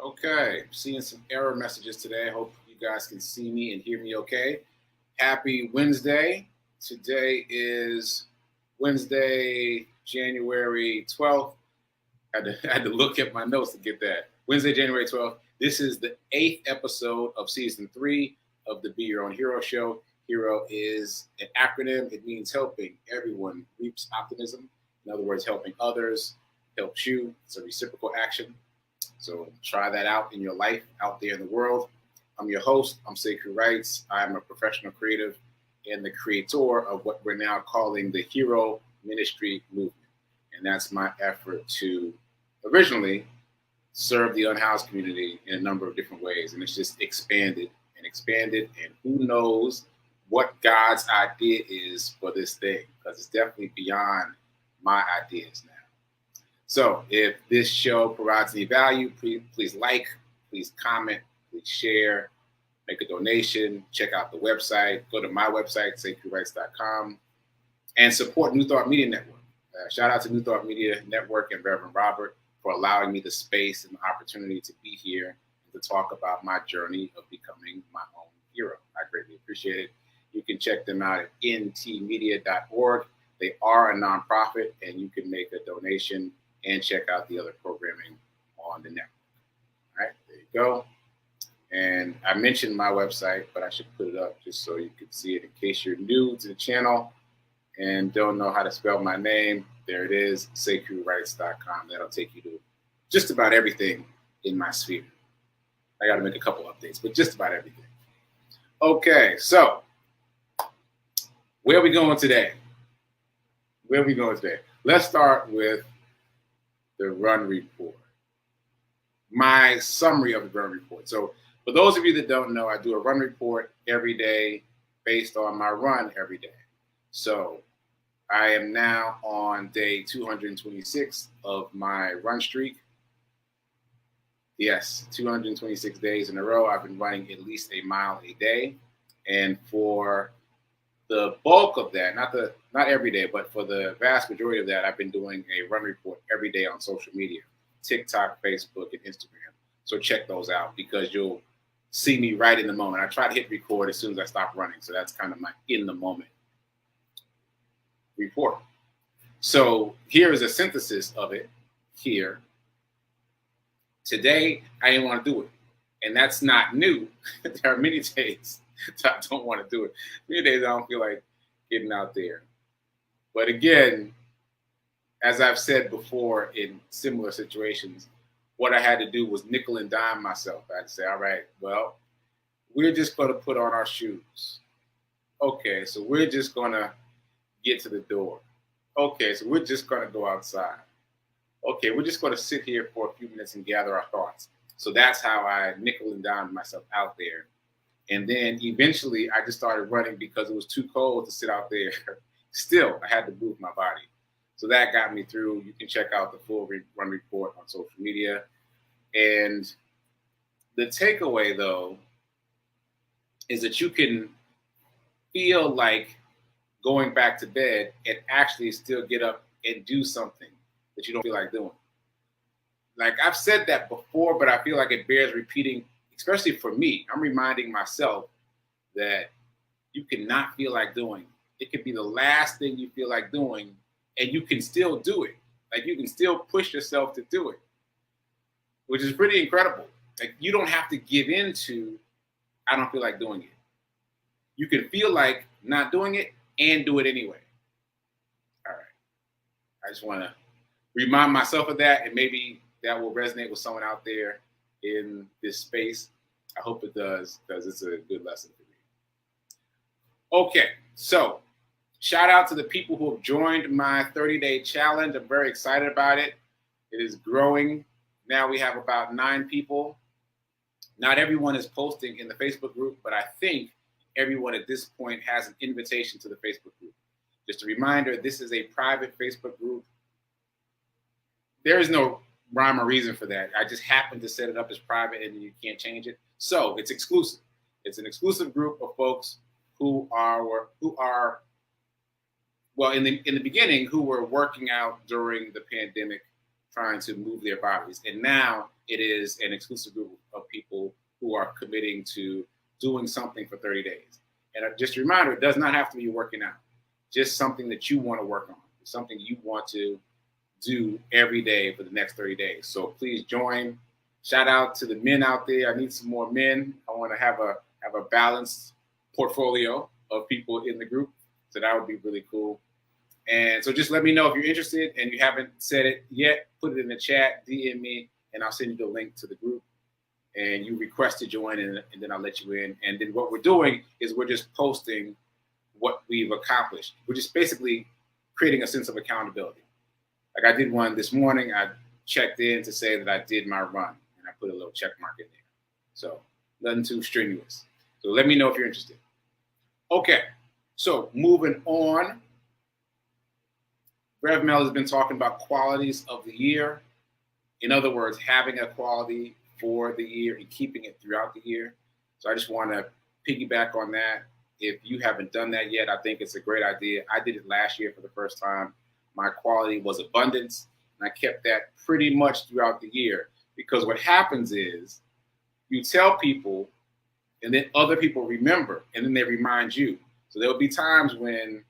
Okay, seeing some error messages today. I hope you guys can see me and hear me okay. Happy Wednesday. Today is Wednesday, January 12th. I had to look at my notes to get that. Wednesday, January 12th. This is the 8th episode of season 3 of the Be Your Own Hero show. Hero is an acronym. It means helping everyone reaps optimism. In other words, helping others helps you. It's a reciprocal action. So try that out in your life out there in the world. I'm your host. I'm Sekouwrites. I'm a professional creative and the creator of what we're now calling the Hero Ministry Movement. And that's my effort to originally serve the unhoused community in a number of different ways. And it's just expanded and expanded. And who knows what God's idea is for this thing, because it's definitely beyond my ideas now. So if this show provides any value, please like, please comment, please share, make a donation, check out the website, go to my website, sekouwrites.com, and support New Thought Media Network. Shout out to New Thought Media Network and Reverend Robert for allowing me the space and the opportunity to be here and to talk about my journey of becoming my own hero. I greatly appreciate it. You can check them out at ntmedia.org. They are a nonprofit, and you can make a donation and check out the other programming on the network. All right, there you go. And I mentioned my website, but I should put it up just so you can see it in case you're new to the channel and don't know how to spell my name. There it is, sekouwrites.com. That'll take you to just about everything in my sphere. I got to make a couple updates, but just about everything. Okay, so where are we going today? Let's start with the run report. My summary of the run report. So for those of you that don't know, I do a run report every day based on my run every day. So I am now on day 226 of my run streak. Yes, 226 days in a row. I've been running at least a mile a day. And for the bulk of that, not every day, but for the vast majority of that, I've been doing a run report every day on social media, TikTok, Facebook, and Instagram. So check those out because you'll see me right in the moment. I try to hit record as soon as I stop running. So that's kind of my in the moment report. So here is a synthesis of it here. Today, I didn't want to do it. And that's not new. There are many days I don't want to do it. Many days I don't feel like getting out there. But again, as I've said before in similar situations, what I had to do was nickel and dime myself. I had to say, all right, well, we're just going to put on our shoes. Okay, so we're just going to get to the door. Okay, so we're just going to go outside. Okay, we're just going to sit here for a few minutes and gather our thoughts. So that's how I nickel and dime myself out there. And then eventually I just started running because it was too cold to sit out there. Still, I had to move my body. So that got me through. You can check out the full run report on social media. And the takeaway, though, is that you can feel like going back to bed and actually still get up and do something that you don't feel like doing. Like I've said that before, but I feel like it bears repeating, especially for me. I'm reminding myself that you cannot feel like doing. It could be the last thing you feel like doing, and you can still do it. Like you can still push yourself to do it, which is pretty incredible. Like you don't have to give in to, I don't feel like doing it. You can feel like not doing it and do it anyway. All right. I just want to remind myself of that, and maybe that will resonate with someone out there in this space. I hope it does, because it's a good lesson for me. Okay, so shout out to the people who have joined my 30-day challenge. I'm very excited about it. It is growing. Now we have about 9 people. Not everyone is posting in the Facebook group, but I think everyone at this point has an invitation to the Facebook group. Just a reminder, this is a private Facebook group. There is no rhyme or reason for that. I just happened to set it up as private and you can't change it. So it's exclusive. It's an exclusive group of folks who are well, in the beginning, who were working out during the pandemic trying to move their bodies. And now it is an exclusive group of people who are committing to doing something for 30 days. And just a reminder, it does not have to be working out, just something that you want to work on, something you want to do every day for the next 30 days. So please join. Shout out to the men out there. I need some more men. I want to have a balanced portfolio of people in the group. So that would be really cool. And so just let me know if you're interested and you haven't said it yet. Put it in the chat, DM me, and I'll send you the link to the group. And you request to join, and then I'll let you in. And then what we're doing is we're just posting what we've accomplished. We're just basically creating a sense of accountability. Like I did one this morning. I checked in to say that I did my run, and I put a little check mark in there. So nothing too strenuous. So let me know if you're interested. Okay, so moving on. Rev Mel has been talking about qualities of the year. In other words, having a quality for the year and keeping it throughout the year. So I just want to piggyback on that. If you haven't done that yet, I think it's a great idea. I did it last year for the first time. My quality was abundance, and I kept that pretty much throughout the year, because what happens is you tell people and then other people remember, and then they remind you. So there'll be times when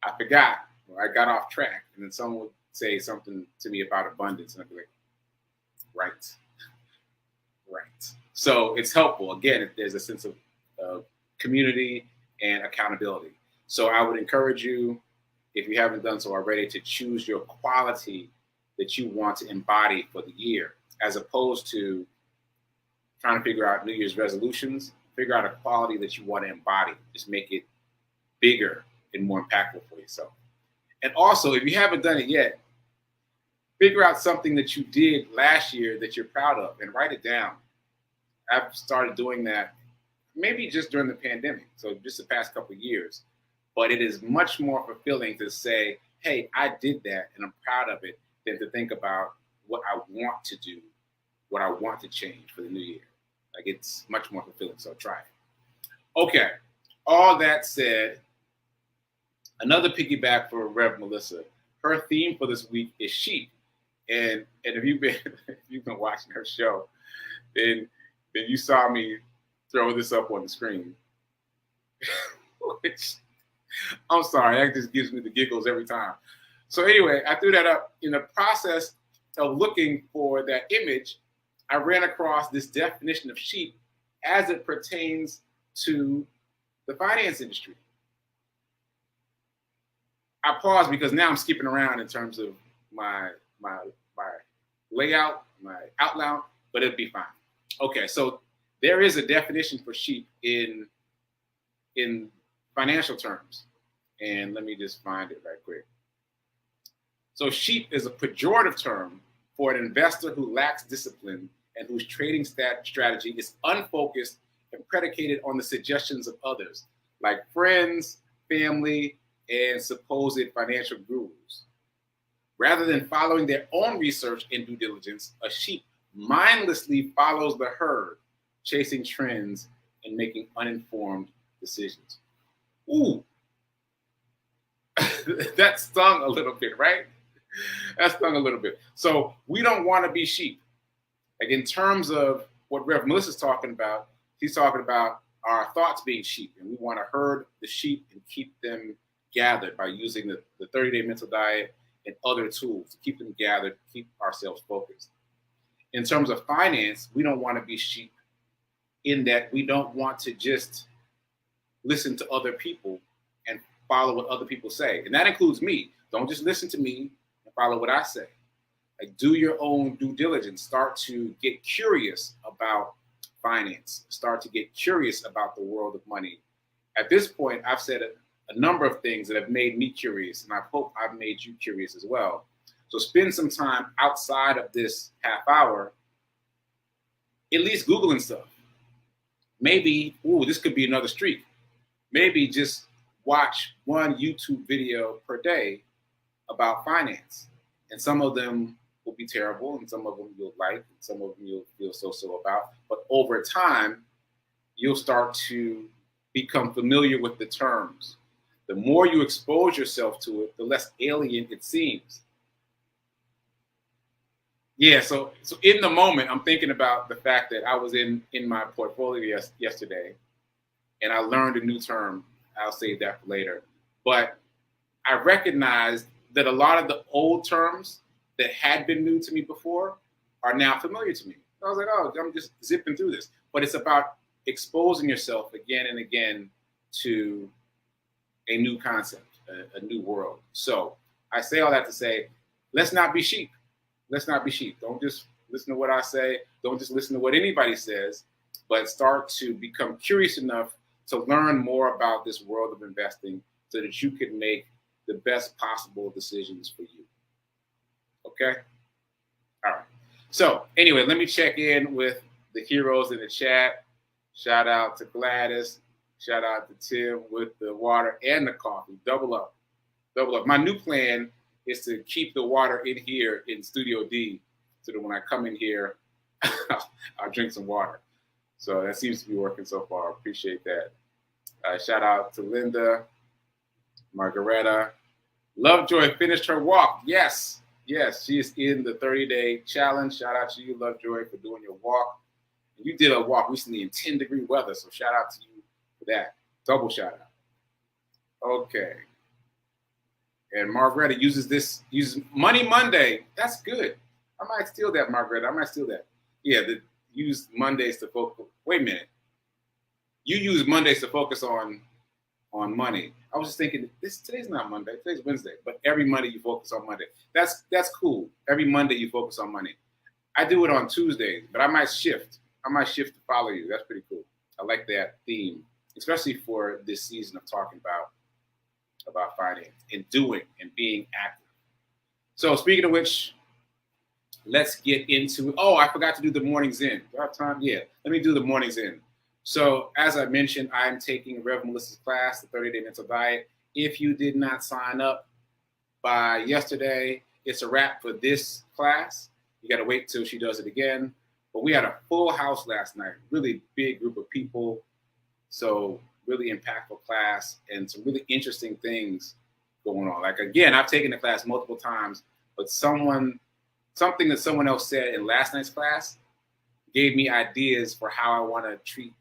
I forgot or I got off track, and then someone would say something to me about abundance, and I'd be like, right. So it's helpful. Again, if there's a sense of community and accountability. So I would encourage you, if you haven't done so already, to choose your quality that you want to embody for the year, as opposed to trying to figure out New Year's resolutions. Figure out a quality that you want to embody. Just make it bigger and more impactful for yourself. And also, if you haven't done it yet, figure out something that you did last year that you're proud of and write it down. I've started doing that maybe just during the pandemic, so just the past couple of years. But it is much more fulfilling to say, hey, I did that and I'm proud of it, than to think about what I want to do, what I want to change for the new year. Like, it's much more fulfilling, so try it. Okay, all that said, another piggyback for Rev Melissa. Her theme for this week is sheep. And if you've been watching her show, then you saw me throw this up on the screen. Which, I'm sorry, that just gives me the giggles every time. So anyway, I threw that up. In the process of looking for that image, I ran across this definition of sheep as it pertains to the finance industry. I paused because now I'm skipping around in terms of my layout, my outline, but it'll be fine. Okay, so there is a definition for sheep in financial terms. And let me just find it right quick. So sheep is a pejorative term for an investor who lacks discipline and whose trading strategy is unfocused and predicated on the suggestions of others, like friends, family, and supposed financial gurus. Rather than following their own research and due diligence, a sheep mindlessly follows the herd, chasing trends and making uninformed decisions. Ooh, that stung a little bit, right? That stung a little bit. So we don't want to be sheep. Like, in terms of what Rev Melissa's talking about, she's talking about our thoughts being sheep, and we want to herd the sheep and keep them gathered by using the 30-day mental diet and other tools to keep them gathered, keep ourselves focused. In terms of finance, we don't want to be sheep, in that we don't want to just listen to other people and follow what other people say. And that includes me. Don't just listen to me and follow what I say. Like, do your own due diligence. Start to get curious about finance. Start to get curious about the world of money. At this point, I've said a number of things that have made me curious, and I hope I've made you curious as well. So spend some time outside of this half hour, at least Googling stuff. Maybe, this could be another streak. Maybe just watch one YouTube video per day about finance. And some of them will be terrible, and some of them you'll like, and some of them you'll feel so about. But over time, you'll start to become familiar with the terms. The more you expose yourself to it, the less alien it seems. Yeah, so in the moment, I'm thinking about the fact that I was in my portfolio yesterday, and I learned a new term. I'll save that for later. But I recognized that a lot of the old terms that had been new to me before are now familiar to me. I was like, oh, I'm just zipping through this. But it's about exposing yourself again and again to a new concept, a new world. So I say all that to say, let's not be sheep. Let's not be sheep. Don't just listen to what I say. Don't just listen to what anybody says, but start to become curious enough to learn more about this world of investing so that you can make the best possible decisions for you. Okay? All right. So, anyway, let me check in with the heroes in the chat. Shout out to Gladys. Shout out to Tim with the water and the coffee. Double up. Double up. My new plan is to keep the water in here in Studio D so that when I come in here, I'll drink some water. So that seems to be working so far. Appreciate that. Shout out to Linda, Margareta. Lovejoy finished her walk. Yes, yes, she is in the 30-day challenge. Shout out to you, Lovejoy, for doing your walk. You did a walk recently in 10-degree weather, so shout out to you for that. Double shout out. Okay. And Margareta uses Money Monday. That's good. I might steal that, Margareta. I might steal that. Yeah, use Mondays to focus. Wait a minute. You use Mondays to focus on money. I was just thinking, today's not Monday. Today's Wednesday. But every Monday you focus on Monday. That's cool. Every Monday you focus on money. I do it on Tuesdays, but I might shift. I might shift to follow you. That's pretty cool. I like that theme, especially for this season of talking about finance and doing and being active. So speaking of which, let's get into it. Oh, I forgot to do the mornings in. Do I have time? Yeah, let me do the mornings in. So as I mentioned, I'm taking Rev Melissa's class, the 30-day mental diet. If you did not sign up by yesterday, it's a wrap for this class. You got to wait till she does it again. But we had a full house last night, really big group of people. So really impactful class and some really interesting things going on. Like, again, I've taken the class multiple times, but something that someone else said in last night's class gave me ideas for how I want to treat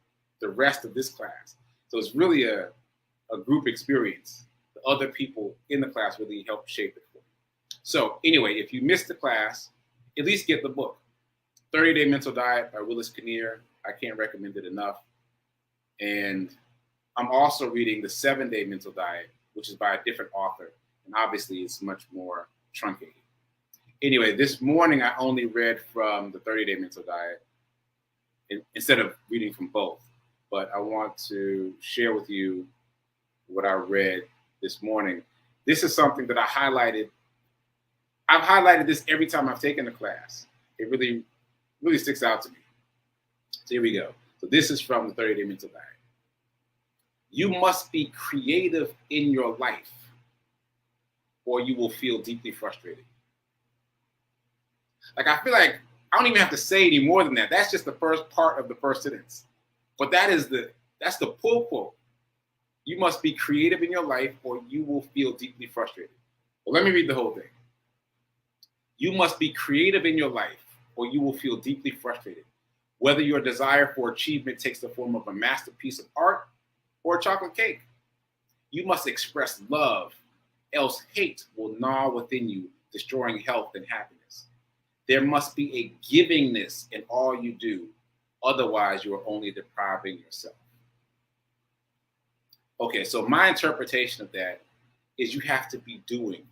the rest of this class. So it's really a group experience. The other people in the class really helped shape it for me. So anyway, if you missed the class, at least get the book. 30-Day Mental Diet by Willis Kinnear. I can't recommend it enough. And I'm also reading the 7-Day Mental Diet, which is by a different author. And obviously it's much more truncated. Anyway, this morning I only read from the 30-Day Mental Diet instead of reading from both. But I want to share with you what I read this morning. This is something that I highlighted. I've highlighted this every time I've taken the class. It really, really sticks out to me. So here we go. So this is from the 30-Day Mental Diet. You must be creative in your life, or you will feel deeply frustrated. Like, I feel like I don't even have to say any more than that. That's just the first part of the first sentence. But that's the pull quote. You must be creative in your life, or you will feel deeply frustrated. Well, let me read the whole thing. You must be creative in your life, or you will feel deeply frustrated. Whether your desire for achievement takes the form of a masterpiece of art or a chocolate cake. You must express love, else hate will gnaw within you, destroying health and happiness. There must be a givingness in all you do, otherwise you are only depriving yourself. Okay, so my interpretation of that is you have to be doing.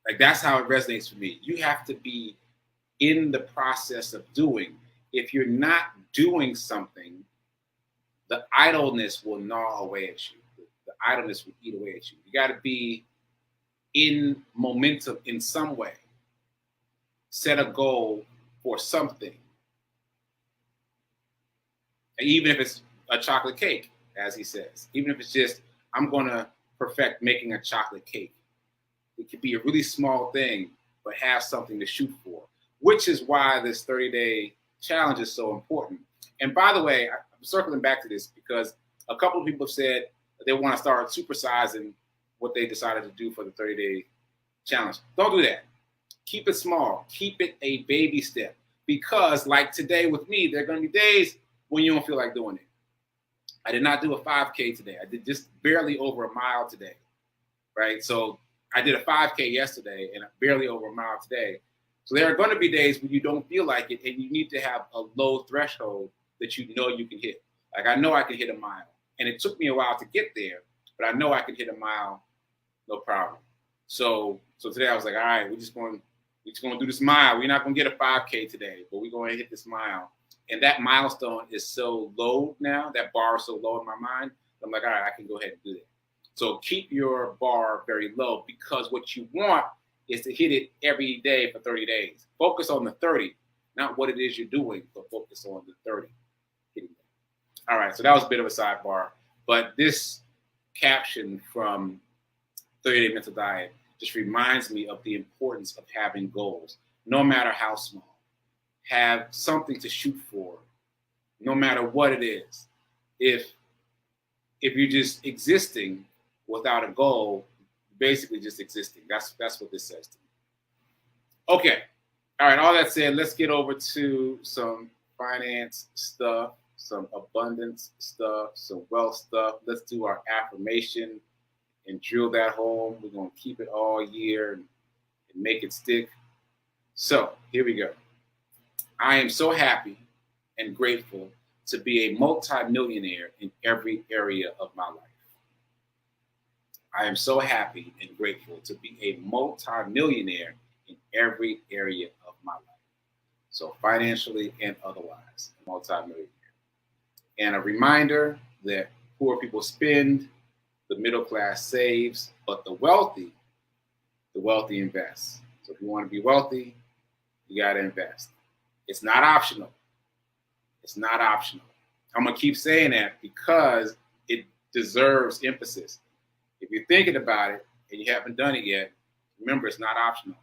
Like, that's how it resonates for me. You have to be in the process of doing. If you're not doing something, the idleness will gnaw away at you. The idleness will eat away at you. You got to be in momentum in some way. Set a goal for something. And even if it's a chocolate cake, as he says, even if it's just, I'm going to perfect making a chocolate cake. It could be a really small thing, but have something to shoot for, which is why this 30-day challenge is so important. And by the way, I'm circling back to this because a couple of people have said that they want to start supersizing what they decided to do for the 30-day challenge. Don't do that. Keep it small. Keep it a baby step. Because like today with me, there are going to be days when you don't feel like doing it. I did not do a 5K today. I did just barely over a mile today, right? So I did a 5K yesterday and barely over a mile today. So there are going to be days when you don't feel like it, and you need to have a low threshold that you know you can hit. Like I know I can hit a mile, and it took me a while to get there, but I know I can hit a mile, no problem. So today I was like, all right, we're just going to do this mile. We're not going to get a 5K today, but we're going to hit this mile. And that milestone is so low now, that bar is so low in my mind, I'm like, all right, I can go ahead and do that. So keep your bar very low, because what you want is to hit it every day for 30 days. Focus on the 30, not what it is you're doing, but focus on the 30. Hitting that. All right, so that was a bit of a sidebar, but this caption from 30-Day Mental Diet just reminds me of the importance of having goals, no matter how small. Have something to shoot for, no matter what it is. If you're just existing without a goal, basically just existing. That's what this says to me. Okay. All right. All that said, let's get over to some finance stuff, some abundance stuff, some wealth stuff. Let's do our affirmation and drill that home. We're going to keep it all year and make it stick. So here we go. I am so happy and grateful to be a multimillionaire in every area of my life. I am so happy and grateful to be a multimillionaire in every area of my life. So financially and otherwise, multimillionaire. And a reminder that poor people spend, the middle class saves, but the wealthy invest. So if you want to be wealthy, you got to invest. It's not optional. It's not optional. I'm going to keep saying that because it deserves emphasis. If you're thinking about it and you haven't done it yet, remember, it's not optional.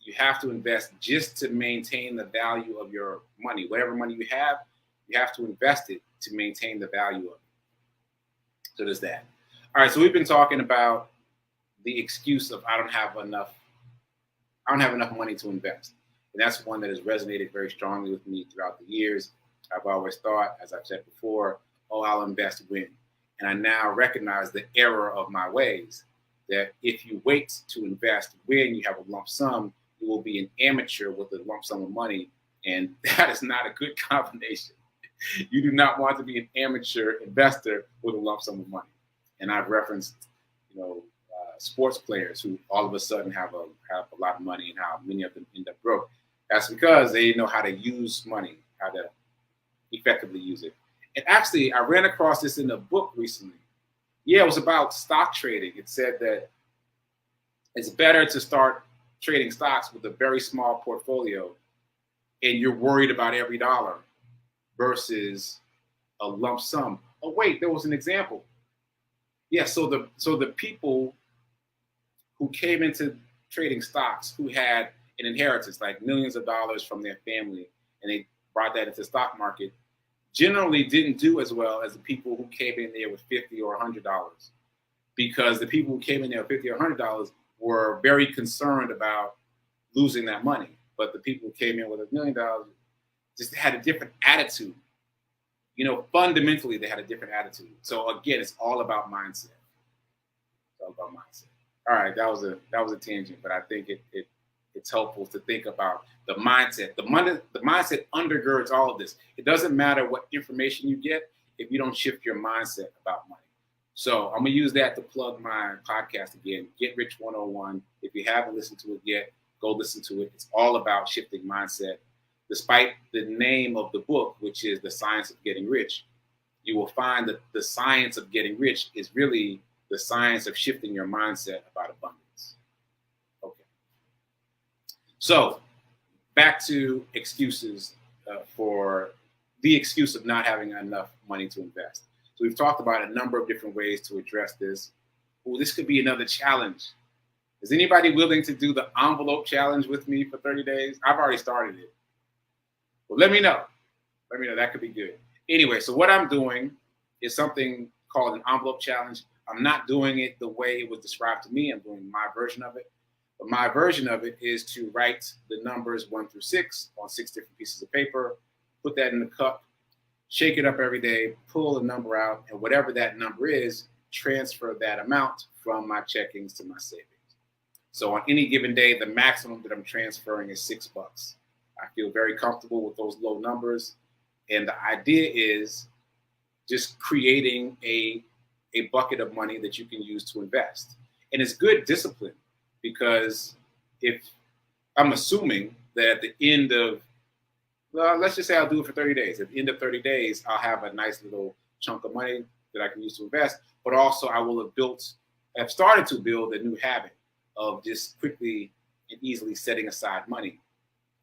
You have to invest just to maintain the value of your money. Whatever money you have to invest it to maintain the value of it. So there's that. All right, so we've been talking about the excuse of I don't have enough money to invest. And that's one that has resonated very strongly with me throughout the years. I've always thought, as I've said before, oh, I'll invest when. And I now recognize the error of my ways, that if you wait to invest when you have a lump sum, you will be an amateur with a lump sum of money. And that is not a good combination. You do not want to be an amateur investor with a lump sum of money. And I've referenced, sports players who all of a sudden have a lot of money and how many of them end up broke. That's because they know how to use money, how to effectively use it. And actually, I ran across this in a book recently. Yeah, it was about stock trading. It said that it's better to start trading stocks with a very small portfolio and you're worried about every dollar versus a lump sum. Oh, wait, there was an example. Yeah, so the people who came into trading stocks who had an inheritance, like millions of dollars from their family, and they brought that into the stock market, generally didn't do as well as the people who came in there with $50 or $100, because the people who came in there with $50 or $100 were very concerned about losing that money. But the people who came in with $1 million just had a different attitude. Fundamentally, they had a different attitude. So again, it's all about mindset. It's all about mindset. All right, that was a tangent, but I think it's helpful to think about the mindset. The mindset undergirds all of this. It doesn't matter what information you get if you don't shift your mindset about money. So I'm gonna use that to plug my podcast again, Get Rich 101. If you haven't listened to it yet, go listen to it. It's all about shifting mindset. Despite the name of the book, which is The Science of Getting Rich, you will find that the science of getting rich is really the science of shifting your mindset about abundance. Okay. So back to excuses for the excuse of not having enough money to invest. So we've talked about a number of different ways to address this. Ooh, this could be another challenge. Is anybody willing to do the envelope challenge with me for 30 days? I've already started it. Well, let me know. Let me know. That could be good. Anyway, so what I'm doing is something called an envelope challenge. I'm not doing it the way it was described to me. I'm doing my version of it. But my version of it is to write the numbers 1 through 6 on 6 different pieces of paper, put that in the cup, shake it up every day, pull the number out, and whatever that number is, transfer that amount from my checkings to my savings. So on any given day, the maximum that I'm transferring is $6. I feel very comfortable with those low numbers. And the idea is just creating a bucket of money that you can use to invest. And it's good discipline, because if I'm assuming that at the end of, well, let's just say I'll do it for 30 days. At the end of 30 days, I'll have a nice little chunk of money that I can use to invest, but also I will have started to build a new habit of just quickly and easily setting aside money.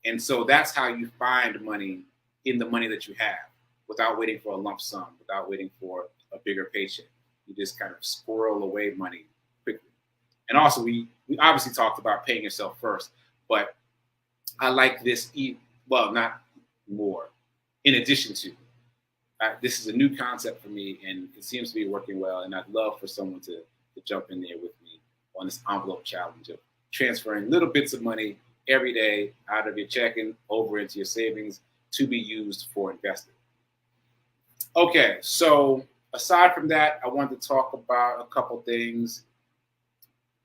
And so that's how you find money in the money that you have, without waiting for a lump sum, without waiting for a bigger paycheck. You just kind of squirrel away money quickly. And also, we obviously talked about paying yourself first, but I like this, well, not more, in addition to. This is a new concept for me, and it seems to be working well, and I'd love for someone to jump in there with me on this envelope challenge of transferring little bits of money every day out of your checking over into your savings to be used for investing. Okay, so aside from that, I wanted to talk about a couple things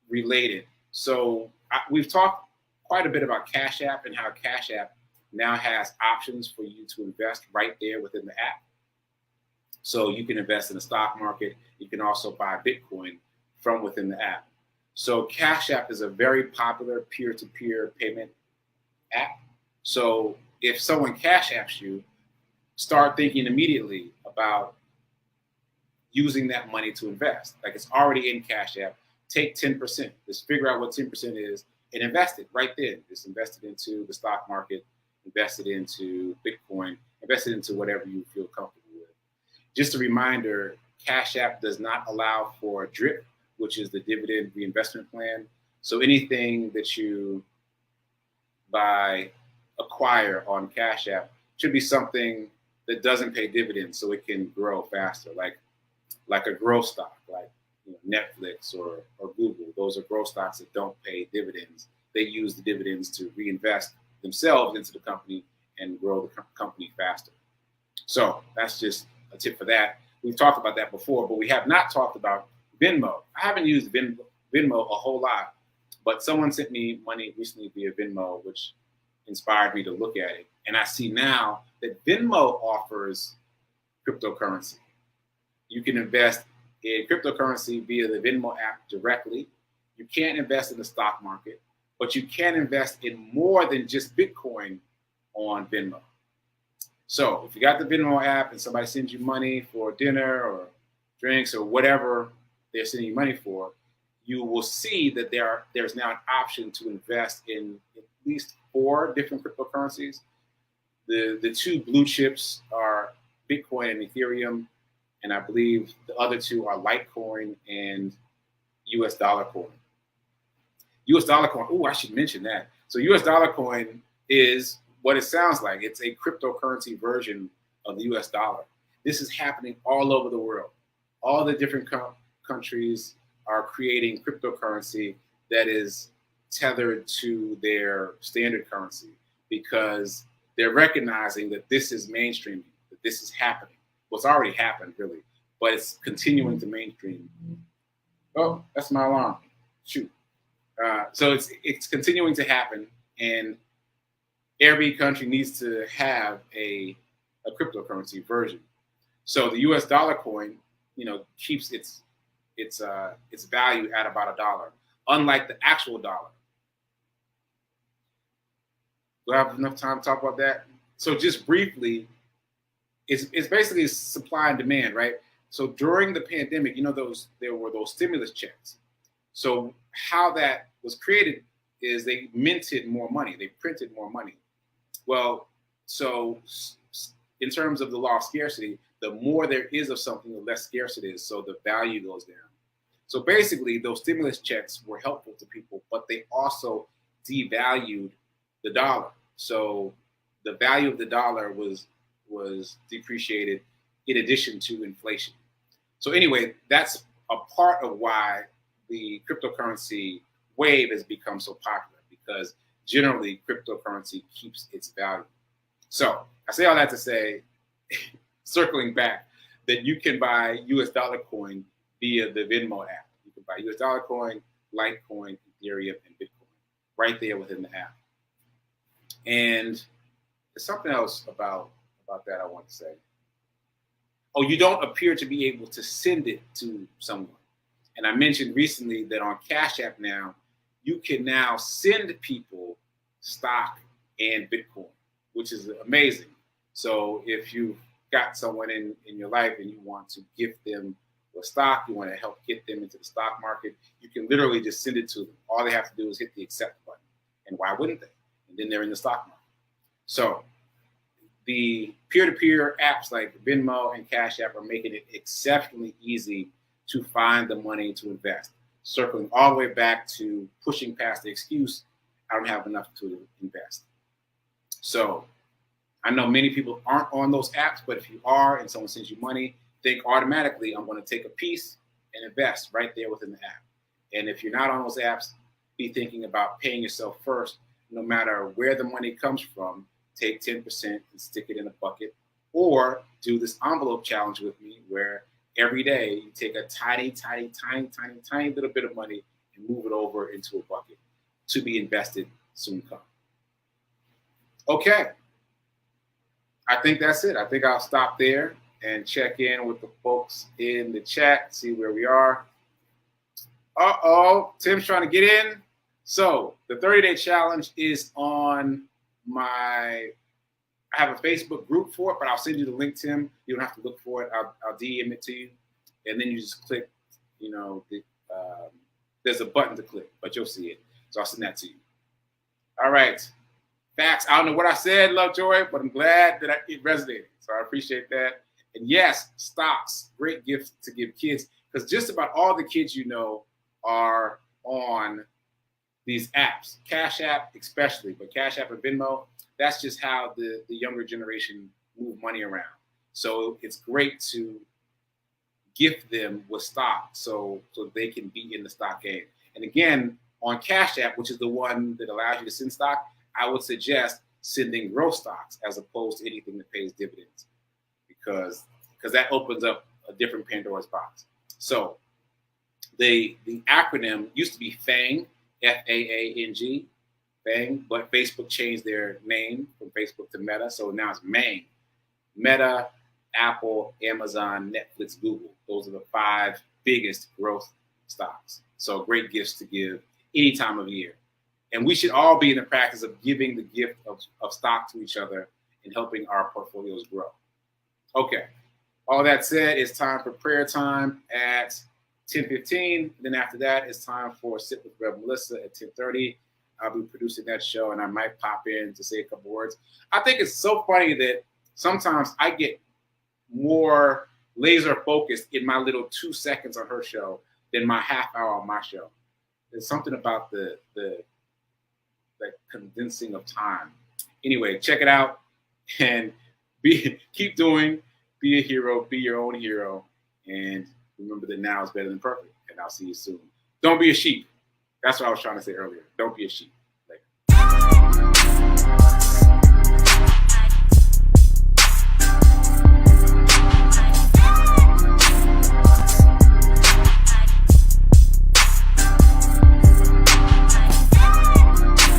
related. So we've talked quite a bit about Cash App and how Cash App now has options for you to invest right there within the app. So you can invest in the stock market. You can also buy Bitcoin from within the app. So Cash App is a very popular peer-to-peer payment app. So if someone Cash Apps you, start thinking immediately about using that money to invest. Like, it's already in Cash App. Take 10%. Just figure out what 10% is and invest it right then. Just invest it into the stock market, invest it into Bitcoin, invest it into whatever you feel comfortable with. Just a reminder, Cash App does not allow for DRIP, which is the dividend reinvestment plan. So anything that you acquire on Cash App should be something that doesn't pay dividends, so it can grow faster, like a growth stock, like Netflix or Google. Those are growth stocks that don't pay dividends. They use the dividends to reinvest themselves into the company and grow the company faster. So that's just a tip for that. We've talked about that before, but we have not talked about Venmo. I haven't used Venmo a whole lot, but someone sent me money recently via Venmo, which inspired me to look at it. And I see now that Venmo offers cryptocurrency. You can invest in cryptocurrency via the Venmo app directly. You can't invest in the stock market, but you can invest in more than just Bitcoin on Venmo. So if you got the Venmo app and somebody sends you money for dinner or drinks or whatever they're sending you money for, you will see that there's now an option to invest in at least 4 different cryptocurrencies. The 2 blue chips are Bitcoin and Ethereum, and I believe the other 2 are Litecoin and US dollar coin. US dollar coin, oh, I should mention that. So US dollar coin is what it sounds like. It's a cryptocurrency version of the US dollar. This is happening all over the world. All the different countries are creating cryptocurrency that is tethered to their standard currency, because they're recognizing that this is mainstreaming, that this is happening. Well, it's already happened, really, but it's continuing to mainstream. Oh, that's my alarm. Shoot. So it's continuing to happen, and every country needs to have a cryptocurrency version. So the US dollar coin, keeps its value at about $1, unlike the actual dollar. Do I have enough time to talk about that? So just briefly, it's basically supply and demand, right? So during the pandemic, there were those stimulus checks. So how that was created is they minted more money. They printed more money. Well, so in terms of the law of scarcity, the more there is of something, the less scarce it is. So the value goes down. So basically, those stimulus checks were helpful to people, but they also devalued the dollar. So the value of the dollar was depreciated in addition to inflation. So anyway, that's a part of why the cryptocurrency wave has become so popular because generally cryptocurrency keeps its value. So I say all that to say, circling back, that you can buy US dollar coin via the Venmo app. You can buy US dollar coin, Litecoin, Ethereum, and Bitcoin right there within the app. And there's something else about that I want to say. Oh, you don't appear to be able to send it to someone. And I mentioned recently that on Cash App now, you can now send people stock and Bitcoin, which is amazing. So if you've got someone in your life and you want to gift them a stock, you want to help get them into the stock market, you can literally just send it to them. All they have to do is hit the accept button. And why wouldn't they? And then they're in the stock market. So the peer-to-peer apps like Venmo and Cash App are making it exceptionally easy to find the money to invest, circling all the way back to pushing past the excuse, I don't have enough to invest. So I know many people aren't on those apps, but if you are and someone sends you money, think automatically, I'm going to take a piece and invest right there within the app. And if you're not on those apps, be thinking about paying yourself first, no matter where the money comes from. Take 10% and stick it in a bucket, or do this envelope challenge with me where every day you take a tiny little bit of money and move it over into a bucket to be invested soon come. Okay. I think that's it. I think I'll stop there and check in with the folks in the chat, see where we are. Uh-oh, Tim's trying to get in. So the 30-day challenge is on I have a Facebook group for it, but I'll send you the link, Tim. You don't have to look for it. I'll DM it to you. And then you just click, there's a button to click, but you'll see it. So I'll send that to you. All right. Facts. I don't know what I said, Lovejoy, but I'm glad that it resonated. So I appreciate that. And yes, stocks, great gift to give kids, because just about all the kids you know are on these apps, Cash App especially, but Cash App and Venmo, that's just how the younger generation move money around. So it's great to gift them with stock so they can be in the stock game. And again, on Cash App, which is the one that allows you to send stock, I would suggest sending growth stocks as opposed to anything that pays dividends, because that opens up a different Pandora's box. So the acronym used to be FANG, FAANG, FANG, but Facebook changed their name from Facebook to Meta, so now it's MANG. Meta, Apple, Amazon, Netflix, Google. Those are the 5 biggest growth stocks. So great gifts to give any time of year. And we should all be in the practice of giving the gift of stock to each other and helping our portfolios grow. Okay, all that said, it's time for prayer time at 10:15. Then after that, it's time for Sit with Rev Melissa at 10:30. I'll be producing that show, and I might pop in to say a couple words. I think it's so funny that sometimes I get more laser focused in my little 2 seconds on her show than my half hour on my show. There's something about the condensing of time. Anyway, check it out and keep doing. Be a hero. Be your own hero. And remember that now is better than perfect. And I'll see you soon. Don't be a sheep. That's what I was trying to say earlier. Don't be a sheep. Later.